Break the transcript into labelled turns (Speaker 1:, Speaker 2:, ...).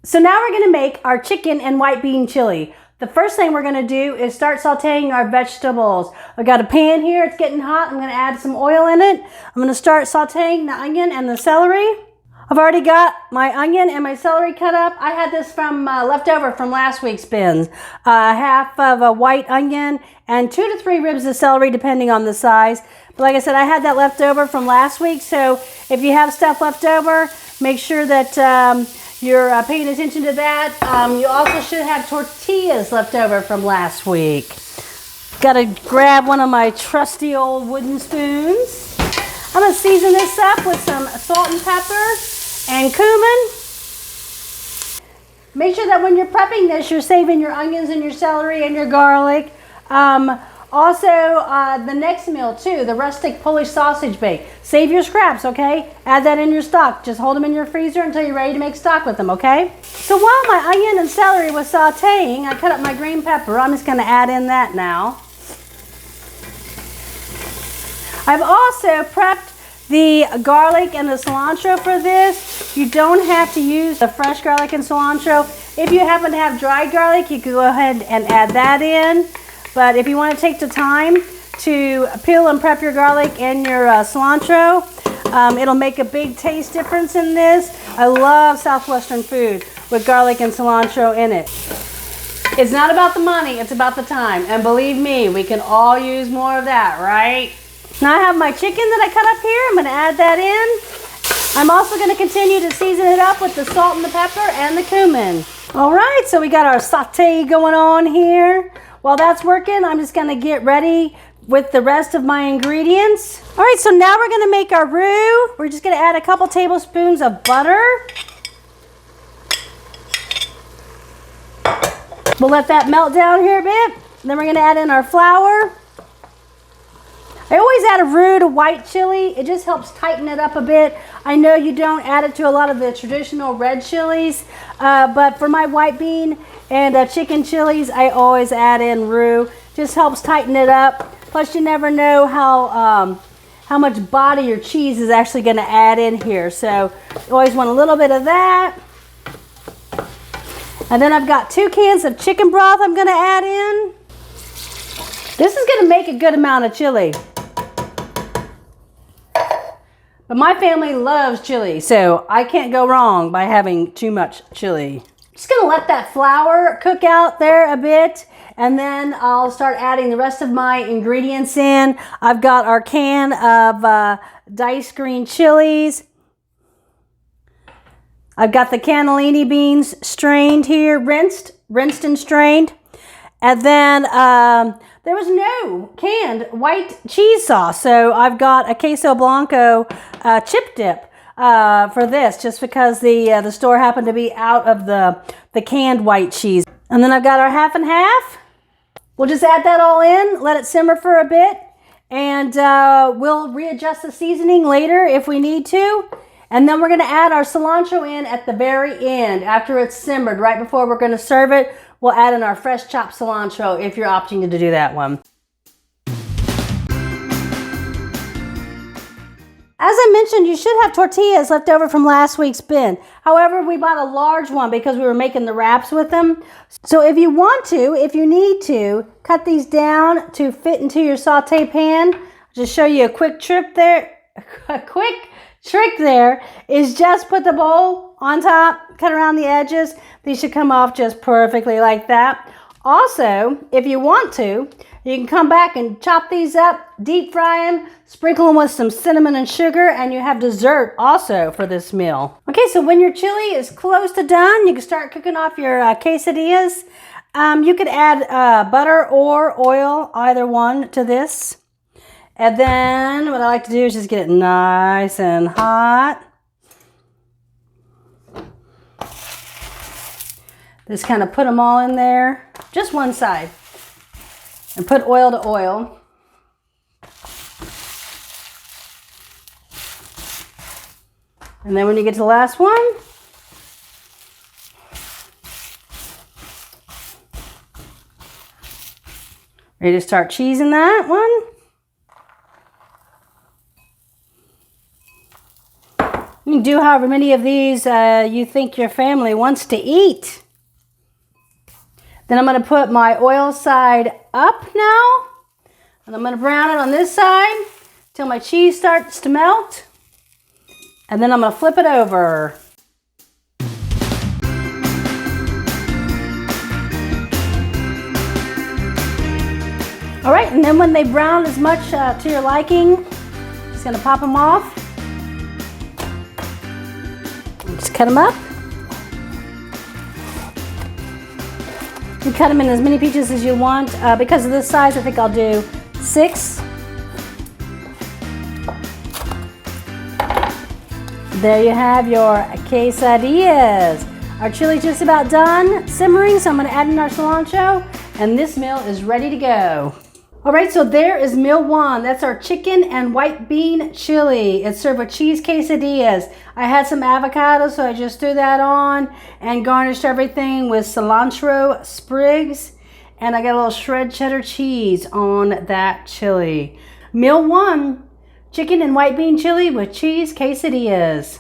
Speaker 1: So now we're gonna make our chicken and white bean chili. The first thing we're gonna do is start sauteing our vegetables. I've got a pan here, it's getting hot. I'm gonna add some oil in it. I'm gonna start sauteing the onion and the celery. I've already got my onion and my celery cut up. I had this from leftover from last week's bins. Half of a white onion and 2 to 3 ribs of celery depending on the size. But like I said, I had that left over from last week. So if you have stuff left over, make sure that you're paying attention to that. You also should have tortillas left over from last week. Gotta grab one of my trusty old wooden spoons. I'm gonna season this up with some salt and pepper and cumin. Make sure that when you're prepping this, you're saving your onions and your celery and your garlic. Also, the next meal too, the rustic Polish sausage bake. Save your scraps, okay? Add that in your stock. Just hold them in your freezer until you're ready to make stock with them, okay? So while my onion and celery was sauteing, I cut up my green pepper. I'm just gonna add in that now. I've also prepped the garlic and the cilantro for this. You don't have to use the fresh garlic and cilantro. If you happen to have dried garlic, you can go ahead and add that in. But if you want to take the time to peel and prep your garlic and your cilantro, it'll make a big taste difference in this. I love Southwestern food with garlic and cilantro in it. It's not about the money, it's about the time. And believe me, we can all use more of that, right? Now I have my chicken that I cut up here. I'm going to add that in. I'm also going to continue to season it up with the salt and the pepper and the cumin. All right, so we got our saute going on here. While that's working, I'm just going to get ready with the rest of my ingredients. All right, so now we're going to make our roux. We're just going to add a couple tablespoons of butter. We'll let that melt down here a bit. Then we're going to add in our flour. I always add a roux to white chili. It just helps tighten it up a bit. I know you don't add it to a lot of the traditional red chilies, but for my white bean and chicken chilies, I always add in roux. Just helps tighten it up. Plus, you never know how much body your cheese is actually going to add in here. So you always want a little bit of that. And then I've got 2 cans of chicken broth I'm going to add in. This is going to make a good amount of chili. But my family loves chili, so I can't go wrong by having too much chili. Just gonna let that flour cook out there a bit, and then I'll start adding the rest of my ingredients in. I've got our can of diced green chilies. I've got the cannellini beans strained here, rinsed and strained. And then there was no canned white cheese sauce, so I've got a queso blanco chip dip for this, just because the store happened to be out of the canned white cheese. And then I've got our half and half. We'll just add that all in, let it simmer for a bit, and we'll readjust the seasoning later if we need to. And then we're going to add our cilantro in at the very end after it's simmered, right before we're going to serve it. We'll add in our fresh chopped cilantro if you're opting to do that one. As I mentioned, you should have tortillas left over from last week's bin. However, we bought a large one because we were making the wraps with them. So if you want to, if you need to, cut these down to fit into your saute pan. I'll just show you a quick trick there. A quick trick there is just put the bowl on top, cut around the edges. These should come off just perfectly like that. Also, if you want to, you can come back and chop these up, deep fry them, sprinkle them with some cinnamon and sugar, and you have dessert also for this meal. Okay, so when your chili is close to done, you can start cooking off your quesadillas. You could add butter or oil, either one, to this. And then what I like to do is just get it nice and hot. Just kind of put them all in there, just one side. And put oil to oil. And then when you get to the last one, ready to start cheesing that one. You can do however many of these you think your family wants to eat. Then I'm going to put my oil side up now. And I'm going to brown it on this side till my cheese starts to melt. And then I'm going to flip it over. All right, and then when they brown as much to your liking, just going to pop them off. Just cut them up. You cut them in as many pieces as you want. Because of this size, I think I'll do 6. There you have your quesadillas. Our chili's just about done simmering, so I'm going to add in our cilantro, and this meal is ready to go. All right, so there is meal 1. That's our chicken and white bean chili. It's served with cheese quesadillas. I had some avocado, so I just threw that on and garnished everything with cilantro sprigs. And I got a little shredded cheddar cheese on that chili. Meal 1, chicken and white bean chili with cheese quesadillas.